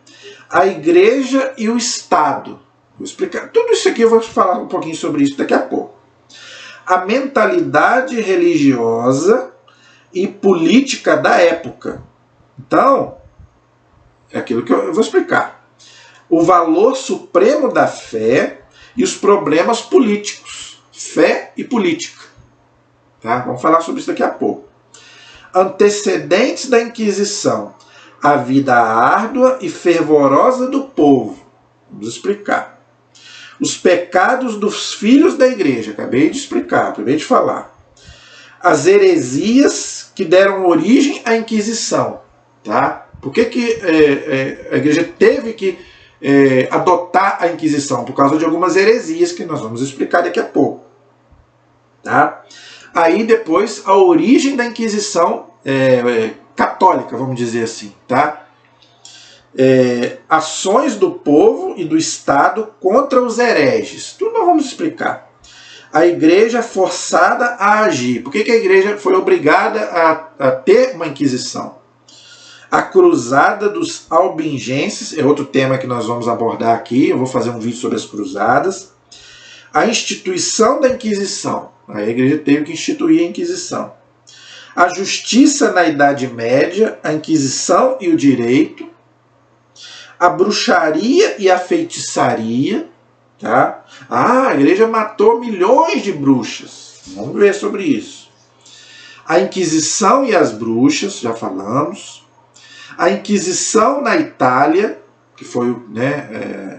A Igreja e o Estado. Vou explicar tudo isso aqui, eu vou falar um pouquinho sobre isso daqui a pouco. A mentalidade religiosa e política da época. Então, é aquilo que eu vou explicar. o valor supremo da fé e os problemas políticos. Fé e política. Tá? Vamos falar sobre isso daqui a pouco. Antecedentes da Inquisição. A vida árdua e fervorosa do povo. Vamos explicar. Os pecados dos filhos da igreja. Acabei de explicar, acabei de falar. As heresias que deram origem à Inquisição. Tá? Por que a igreja teve que adotar a Inquisição? Por causa de algumas heresias que nós vamos explicar daqui a pouco. Tá? Aí depois a origem da Inquisição católica, vamos dizer assim. Tá? Ações do povo e do Estado contra os hereges. Tudo nós vamos explicar. A igreja forçada a agir. Por que a igreja foi obrigada a ter uma Inquisição? A cruzada dos albingenses, é outro tema que nós vamos abordar aqui, eu vou fazer um vídeo sobre as cruzadas. A instituição da Inquisição, a igreja teve que instituir a Inquisição. A justiça na Idade Média, a Inquisição e o direito. A bruxaria e a feitiçaria. Tá? A igreja matou milhões de bruxas, vamos ver sobre isso. A Inquisição e as bruxas, já falamos. A Inquisição na Itália, que foi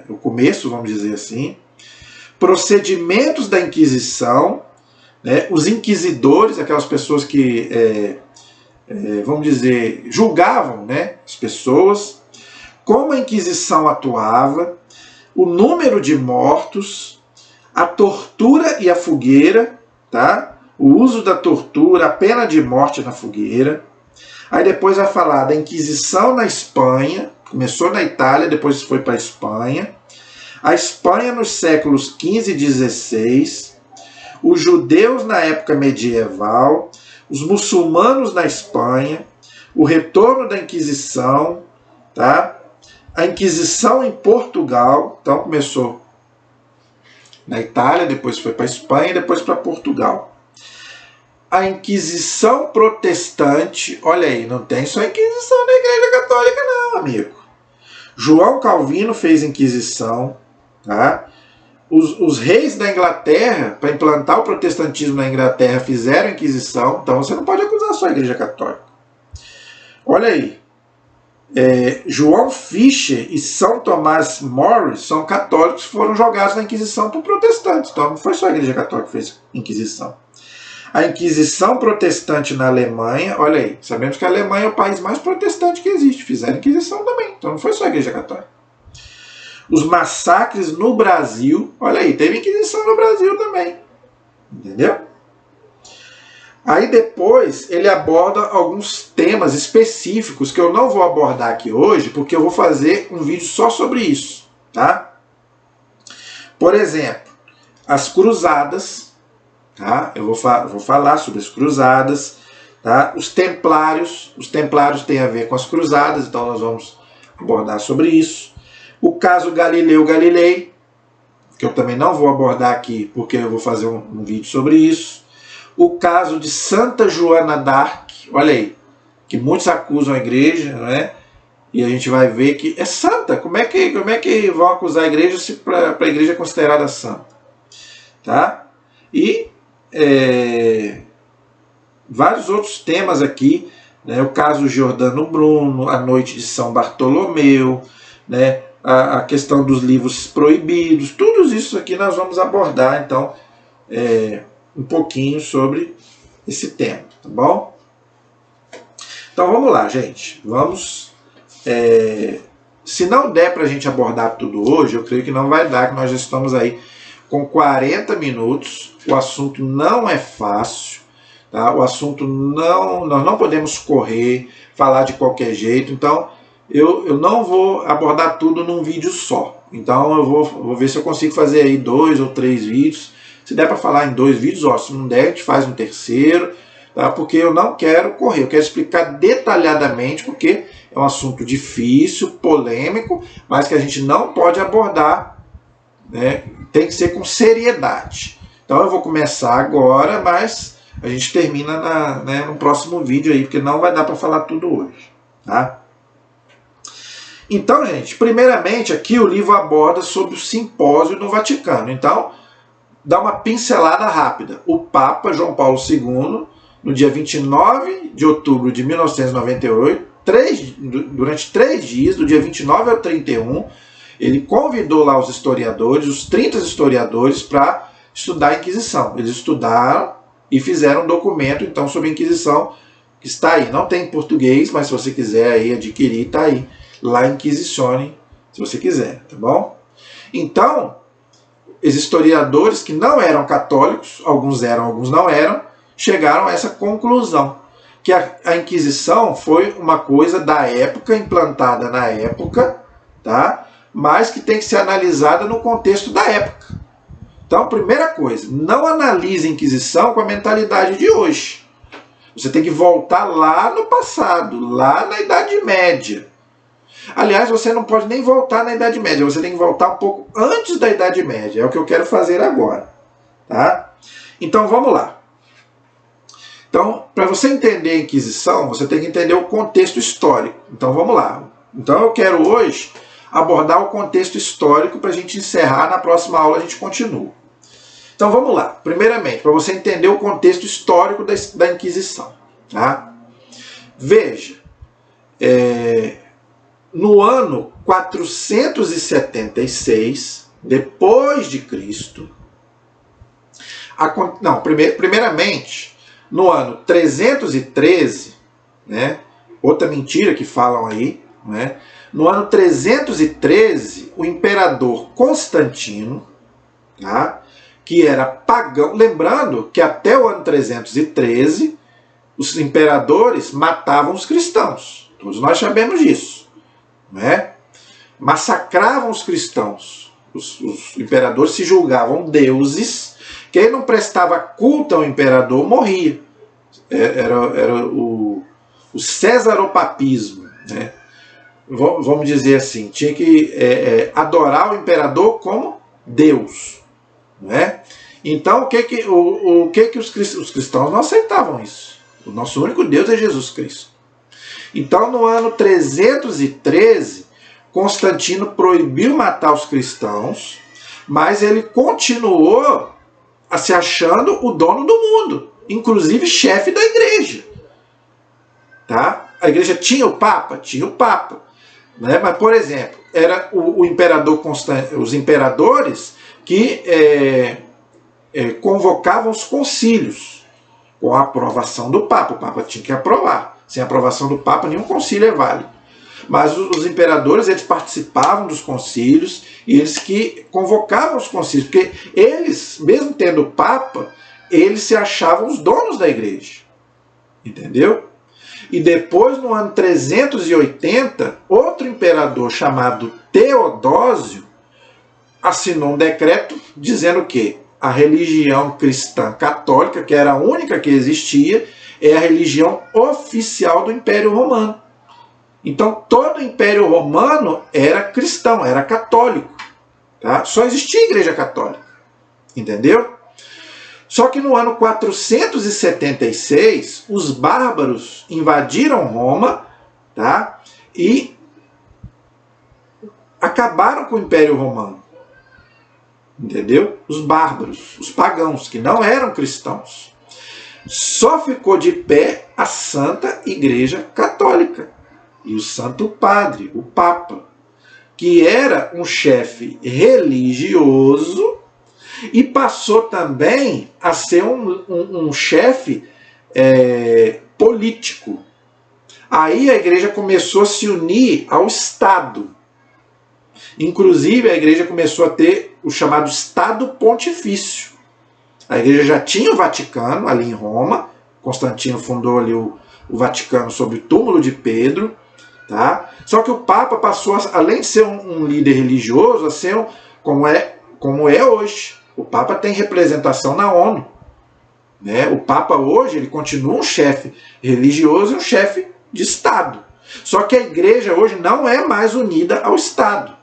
o começo, vamos dizer assim. Procedimentos da Inquisição, os inquisidores, aquelas pessoas que, vamos dizer, julgavam as pessoas, como a Inquisição atuava, o número de mortos, a tortura e a fogueira, tá? O uso da tortura, a pena de morte na fogueira. Aí depois vai falar da Inquisição na Espanha, começou na Itália, depois foi para a Espanha. A Espanha nos séculos XV e XVI, os judeus na época medieval, os muçulmanos na Espanha, o retorno da Inquisição, tá? A Inquisição em Portugal, então começou na Itália, depois foi para a Espanha, depois para Portugal. A Inquisição protestante, olha aí, não tem só Inquisição na Igreja Católica não, amigo. João Calvino fez Inquisição, tá? Os reis da Inglaterra, para implantar o protestantismo na Inglaterra, fizeram Inquisição, então você não pode acusar só a Igreja Católica. Olha aí. João Fisher e São Tomás More são católicos que foram jogados na Inquisição por protestantes. Então não foi só a Igreja Católica que fez Inquisição. A Inquisição protestante na Alemanha, olha aí, sabemos que a Alemanha é o país mais protestante que existe, fizeram Inquisição também, então não foi só a Igreja Católica. Os massacres no Brasil, olha aí, teve Inquisição no Brasil também, entendeu? Aí depois ele aborda alguns temas específicos que eu não vou abordar aqui hoje, porque eu vou fazer um vídeo só sobre isso, tá? Por exemplo, as cruzadas, tá? Eu vou falar sobre as cruzadas, tá? Os templários têm a ver com as cruzadas, então nós vamos abordar sobre isso. O caso Galileu Galilei, que eu também não vou abordar aqui, porque eu vou fazer um vídeo sobre isso. O caso de Santa Joana d'Arc, olha aí, que muitos acusam a igreja, né? E a gente vai ver que é santa. Como é que vão acusar a igreja se para a igreja é considerada santa? Tá? E vários outros temas aqui, né? O caso Giordano Bruno, a noite de São Bartolomeu, né? A questão dos livros proibidos, tudo isso aqui nós vamos abordar, então, um pouquinho sobre esse tema, tá bom? Então vamos lá, gente. Vamos. Se não der para a gente abordar tudo hoje, eu creio que não vai dar, que nós já estamos aí com 40 minutos. O assunto não é fácil, tá? O assunto nós não podemos correr, falar de qualquer jeito. Então eu não vou abordar tudo num vídeo só. Então eu vou ver se eu consigo fazer aí 2 ou 3 vídeos. Se der para falar em 2 vídeos, ó, se não der, a gente faz um terceiro, tá? Porque eu não quero correr, eu quero explicar detalhadamente, porque é um assunto difícil, polêmico, mas que a gente não pode abordar, né? Tem que ser com seriedade. Então eu vou começar agora, mas a gente termina no próximo vídeo aí, porque não vai dar para falar tudo hoje, tá? Então, gente, primeiramente aqui o livro aborda sobre o simpósio no Vaticano. Então, dá uma pincelada rápida. O Papa João Paulo II, no dia 29 de outubro de 1998, durante 3 dias, do dia 29 ao 31, ele convidou lá os historiadores, os 30 historiadores, para estudar a Inquisição. Eles estudaram e fizeram um documento, então, sobre a Inquisição, que está aí. Não tem em português, mas se você quiser aí adquirir, está aí. Lá Inquisicione, se você quiser, tá bom? Então, os historiadores que não eram católicos, alguns eram, alguns não eram, chegaram a essa conclusão, que a Inquisição foi uma coisa da época, implantada na época, tá? Mas que tem que ser analisada no contexto da época. Então, primeira coisa, não analise a Inquisição com a mentalidade de hoje. Você tem que voltar lá no passado, lá na Idade Média. Aliás, você não pode nem voltar na Idade Média, você tem que voltar um pouco antes da Idade Média. É o que eu quero fazer agora. Tá? Então, vamos lá. Então, para você entender a Inquisição, você tem que entender o contexto histórico. Então, vamos lá. Então, eu quero hoje abordar o contexto histórico para a gente encerrar. Na próxima aula a gente continua. Então, vamos lá. Primeiramente, para você entender o contexto histórico da Inquisição. Tá? Veja, no ano 476 depois de Cristo, primeiramente, no ano 313, né, outra mentira que falam aí, né, no ano 313, o imperador Constantino, tá, que era pagão, lembrando que até o ano 313, os imperadores matavam os cristãos. Todos nós sabemos disso. Né? Massacravam os cristãos. Os imperadores se julgavam deuses. Quem não prestava culto ao imperador morria. Era o cesaropapismo. Né? Vamos dizer assim, tinha que adorar o imperador como Deus. Né? Então, o que os cristãos não aceitavam isso? O nosso único Deus é Jesus Cristo. Então, no ano 313, Constantino proibiu matar os cristãos, mas ele continuou se achando o dono do mundo, inclusive chefe da igreja. Tá? A igreja tinha o Papa? Tinha o Papa. Né? Mas, por exemplo, era o imperador os imperadores que convocavam os concílios com a aprovação do Papa. O Papa tinha que aprovar. Sem a aprovação do Papa, nenhum concílio é válido. Mas os imperadores, eles participavam dos concílios e eles que convocavam os concílios, porque eles, mesmo tendo o Papa, eles se achavam os donos da igreja. Entendeu? E depois, no ano 380, outro imperador chamado Teodósio assinou um decreto dizendo que a religião cristã católica, que era a única que existia, é a religião oficial do Império Romano. Então, todo o Império Romano era cristão, era católico. Tá? Só existia a Igreja Católica. Entendeu? Só que no ano 476, os bárbaros invadiram Roma, tá? E acabaram com o Império Romano. Entendeu? Os bárbaros, os pagãos, que não eram cristãos. Só ficou de pé a Santa Igreja Católica e o Santo Padre, o Papa, que era um chefe religioso e passou também a ser um chefe político. Aí a igreja começou a se unir ao Estado. Inclusive a igreja começou a ter o chamado Estado Pontifício. A igreja já tinha o Vaticano ali em Roma. Constantino fundou ali o Vaticano sobre o túmulo de Pedro. Tá? Só que o Papa passou, além de ser um líder religioso, a ser como é hoje. O Papa tem representação na ONU. Né? O Papa hoje ele continua um chefe religioso e um chefe de Estado. Só que a igreja hoje não é mais unida ao Estado.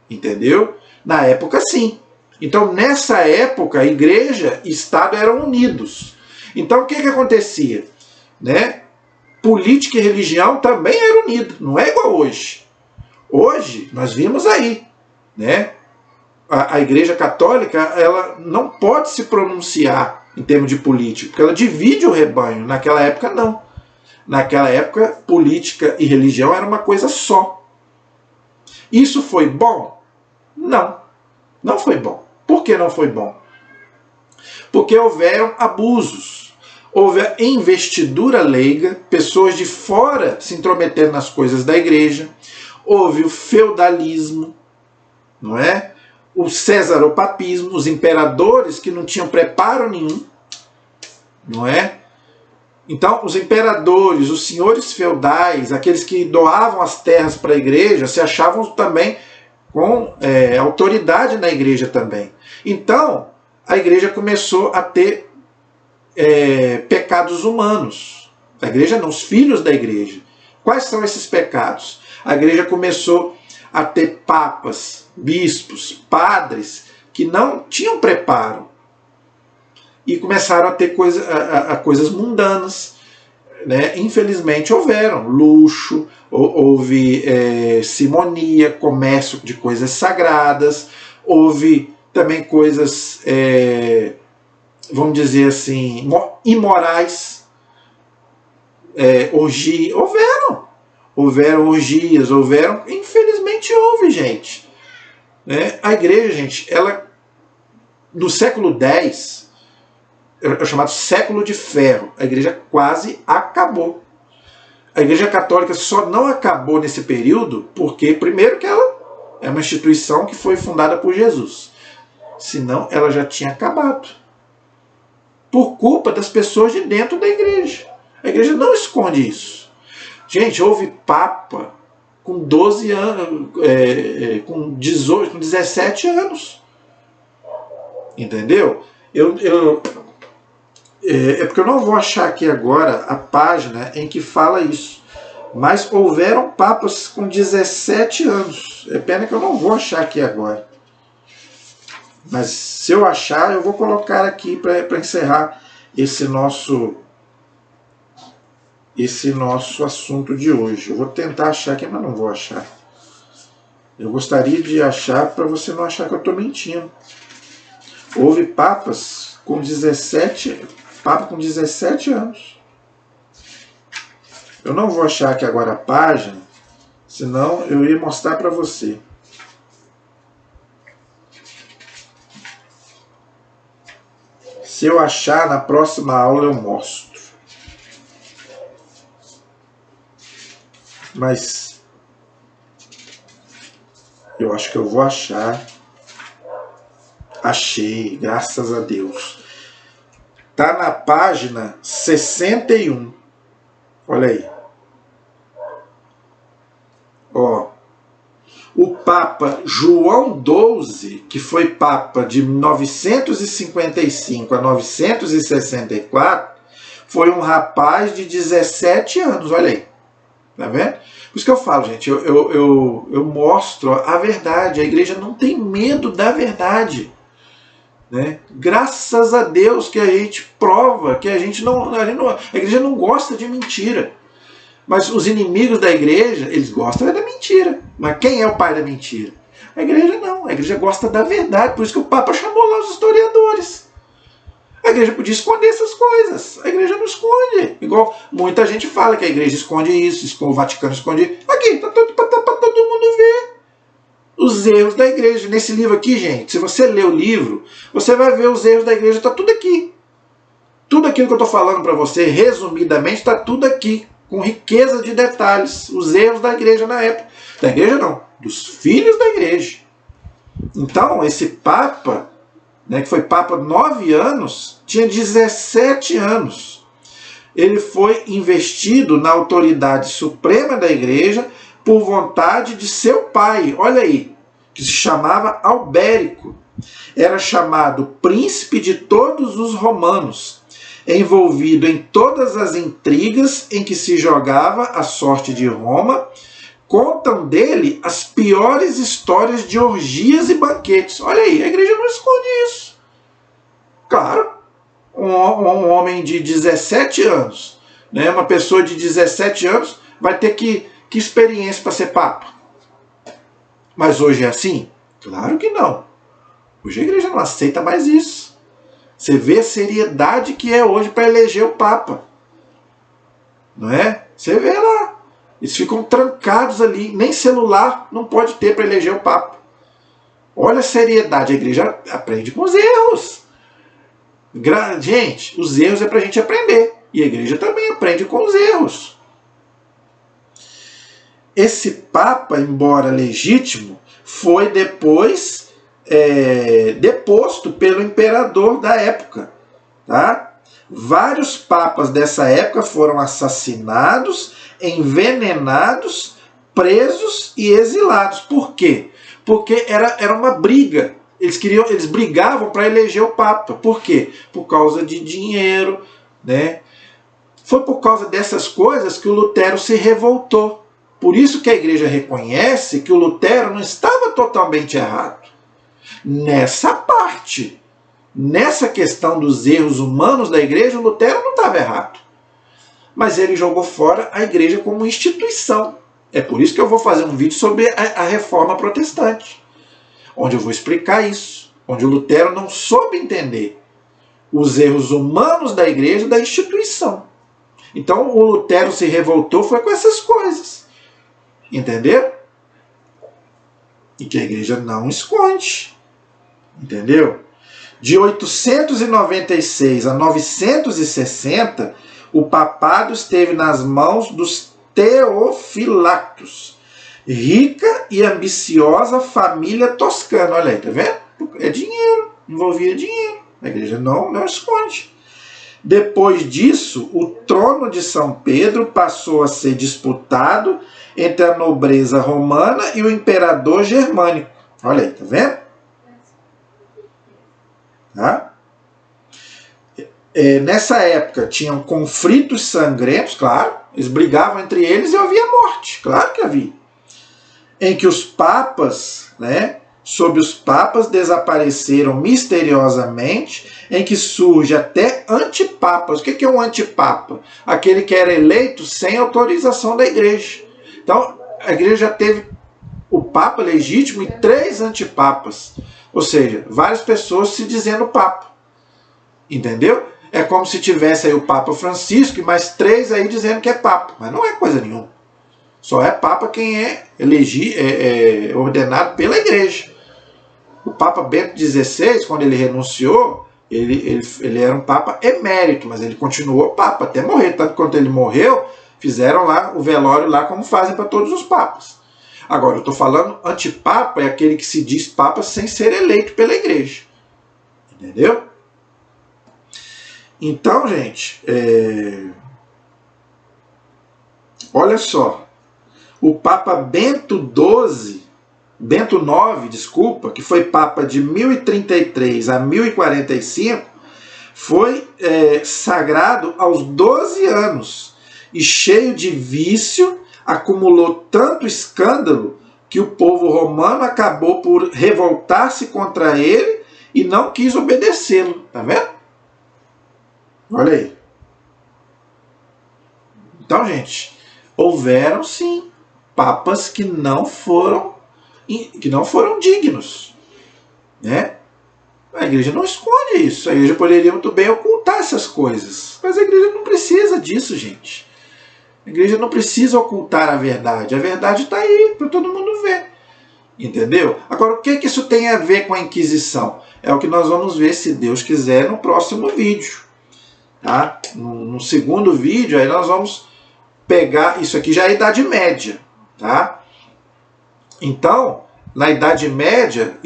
Entendeu? Na época, sim. Então, nessa época, a igreja e Estado eram unidos. Então, o que acontecia? Né? Política e religião também eram unidos. Não é igual hoje. Hoje, nós vimos aí, né? A Igreja Católica, ela não pode se pronunciar em termos de política, porque ela divide o rebanho. Naquela época, não. Naquela época, política e religião era uma coisa só. Isso foi bom? Não. Não foi bom. Por que não foi bom? Porque houveram abusos. Houve a investidura leiga, pessoas de fora se intrometendo nas coisas da igreja. Houve o feudalismo, não é? O cesaropapismo, os imperadores que não tinham preparo nenhum, não é? Então, os imperadores, os senhores feudais, aqueles que doavam as terras para a igreja, se achavam também com autoridade na igreja também. Então, a igreja começou a ter pecados humanos. A igreja não, os filhos da igreja. Quais são esses pecados? A igreja começou a ter papas, bispos, padres que não tinham preparo e começaram a ter coisas mundanas, né? Infelizmente houveram luxo, houve simonia, comércio de coisas sagradas, houve também coisas, vamos dizer assim, imorais, orgia, houveram orgias, infelizmente houve, gente. Né? A igreja, gente, ela no século X, é o chamado século de ferro, a igreja quase acabou. A Igreja Católica só não acabou nesse período porque, primeiro, que ela é uma instituição que foi fundada por Jesus. Senão, ela já tinha acabado. Por culpa das pessoas de dentro da igreja. A igreja não esconde isso. Gente, houve papa com 12 anos, com 18, com 17 anos. Entendeu? É porque eu não vou achar aqui agora a página em que fala isso. Mas houveram papas com 17 anos. É pena que eu não vou achar aqui agora. Mas se eu achar, eu vou colocar aqui para encerrar esse nosso assunto de hoje. Eu vou tentar achar aqui, mas não vou achar. Eu gostaria de achar para você não achar que eu estou mentindo. Houve papas com 17 anos. Eu não vou achar aqui agora a página, senão eu ia mostrar para você. Se eu achar, na próxima aula eu mostro. Mas eu acho que eu vou achar. Achei, graças a Deus. Tá na página 61. Olha aí. Ó. O Papa João XII, que foi Papa de 955 a 964, foi um rapaz de 17 anos. Olha aí. Tá vendo? Por isso que eu falo, gente, eu mostro a verdade. A igreja não tem medo da verdade. Né? Graças a Deus que a gente prova que a igreja não gosta de mentira. Mas os inimigos da igreja, eles gostam da mentira. Mas quem é o pai da mentira? A igreja não. A igreja gosta da verdade. Por isso que o Papa chamou lá os historiadores. A igreja podia esconder essas coisas. A igreja não esconde. Igual muita gente fala que a igreja esconde isso, o Vaticano esconde. Aqui, para todo mundo ver os erros da igreja. Nesse livro aqui, gente, se você ler o livro, você vai ver os erros da igreja. Está tudo aqui. Tudo aquilo que eu estou falando para você, resumidamente, está tudo aqui. Com riqueza de detalhes. Os erros da igreja na época. Da igreja não. Dos filhos da igreja. Então, esse Papa, né, que foi Papa 9 anos, tinha 17 anos. Ele foi investido na autoridade suprema da igreja por vontade de seu pai. Olha aí. Que se chamava Albérico. Era chamado príncipe de todos os romanos. Envolvido em todas as intrigas em que se jogava a sorte de Roma, contam dele as piores histórias de orgias e banquetes. Olha aí, a igreja não esconde isso. Claro, um homem de 17 anos, né, uma pessoa de 17 anos, vai ter que experiência para ser papa? Mas hoje é assim? Claro que não. Hoje a igreja não aceita mais isso. Você vê a seriedade que é hoje para eleger o Papa. Não é? Você vê lá. Eles ficam trancados ali. Nem celular não pode ter para eleger o Papa. Olha a seriedade. A igreja aprende com os erros. Gente, os erros é para a gente aprender. E a igreja também aprende com os erros. Esse Papa, embora legítimo, foi depois deposto pelo imperador da época. Tá? Vários papas dessa época foram assassinados, envenenados, presos e exilados. Por quê? Porque era uma briga. Eles brigavam para eleger o Papa. Por quê? Por causa de dinheiro, né? Foi por causa dessas coisas que o Lutero se revoltou. Por isso que a igreja reconhece que o Lutero não estava totalmente errado. Nessa parte, nessa questão dos erros humanos da igreja, o Lutero não estava errado. Mas ele jogou fora a igreja como instituição. É por isso que eu vou fazer um vídeo sobre a reforma protestante, onde eu vou explicar isso, onde o Lutero não soube entender os erros humanos da igreja e da instituição. Então o Lutero se revoltou foi com essas coisas. Entendeu? E que a igreja não esconde. Entendeu? De 896 a 960, o papado esteve nas mãos dos Teofilactos, rica e ambiciosa família toscana. Olha aí, tá vendo? É dinheiro, envolvia dinheiro. A igreja não esconde. Depois disso, o trono de São Pedro passou a ser disputado entre a nobreza romana e o imperador germânico. Olha aí, tá vendo? Tá? Nessa época tinham conflitos sangrentos, claro, eles brigavam entre eles e havia morte, claro que havia. Em que os papas, sob os papas desapareceram misteriosamente, em que surge até antipapas. O que é um antipapa? Aquele que era eleito sem autorização da igreja. Então, a igreja já teve o papa legítimo e 3 antipapas. Ou seja, várias pessoas se dizendo papa. Entendeu? É como se tivesse aí o Papa Francisco e mais 3 aí dizendo que é papa. Mas não é coisa nenhuma. Só é papa quem é ordenado pela igreja. O Papa Bento XVI, quando ele renunciou, ele era um papa emérito, mas ele continuou papa até morrer. Tanto que quando ele morreu, fizeram lá o velório lá como fazem para todos os papas. Agora, eu estou falando antipapa é aquele que se diz papa sem ser eleito pela igreja. Entendeu? Então, gente, olha só. O Papa Bento IX, que foi Papa de 1033 a 1045, foi sagrado aos 12 anos e cheio de vício, acumulou tanto escândalo que o povo romano acabou por revoltar-se contra ele e não quis obedecê-lo. Tá vendo? Olha aí. Então, gente, houveram sim papas que não foram dignos, né? A igreja não esconde isso. A igreja poderia muito bem ocultar essas coisas, mas a igreja não precisa disso, gente. A igreja não precisa ocultar a verdade. A verdade está aí para todo mundo ver. Entendeu? Agora, o que isso tem a ver com a Inquisição? É o que nós vamos ver, se Deus quiser, no próximo vídeo. Tá? No segundo vídeo, aí nós vamos pegar... Isso aqui já é a Idade Média. Tá? Então, na Idade Média,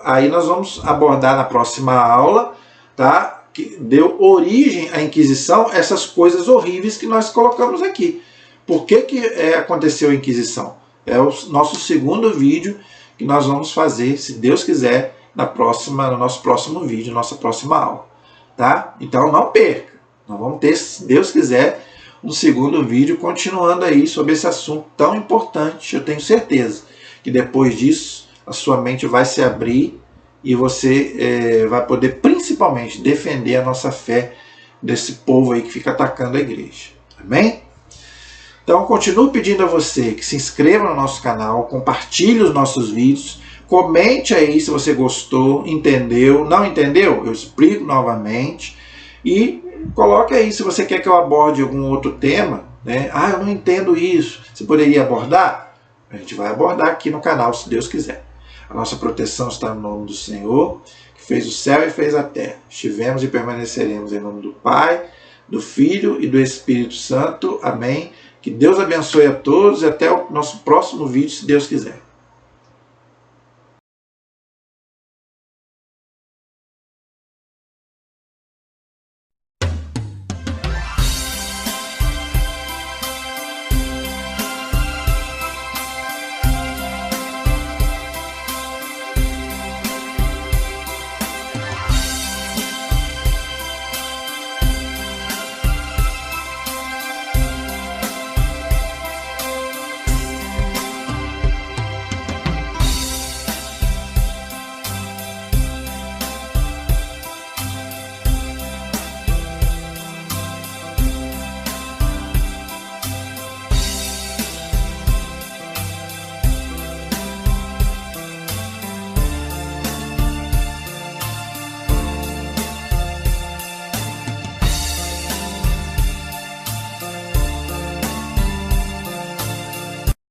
aí nós vamos abordar na próxima aula, tá? Que deu origem à Inquisição, essas coisas horríveis que nós colocamos aqui. Por que aconteceu a Inquisição? É o nosso segundo vídeo que nós vamos fazer, se Deus quiser, no nosso próximo vídeo, nossa próxima aula. Tá? Então não perca. Nós vamos ter, se Deus quiser, um segundo vídeo continuando aí sobre esse assunto tão importante. Eu tenho certeza que depois disso a sua mente vai se abrir e você vai poder principalmente defender a nossa fé desse povo aí que fica atacando a igreja. Amém? Então, continuo pedindo a você que se inscreva no nosso canal, compartilhe os nossos vídeos, comente aí se você gostou, entendeu, não entendeu, eu explico novamente, e coloque aí se você quer que eu aborde algum outro tema, né? Ah, eu não entendo isso, você poderia abordar? A gente vai abordar aqui no canal, se Deus quiser. A nossa proteção está no nome do Senhor, que fez o céu e fez a terra. Estivemos e permaneceremos em nome do Pai, do Filho e do Espírito Santo. Amém. Que Deus abençoe a todos e até o nosso próximo vídeo, se Deus quiser.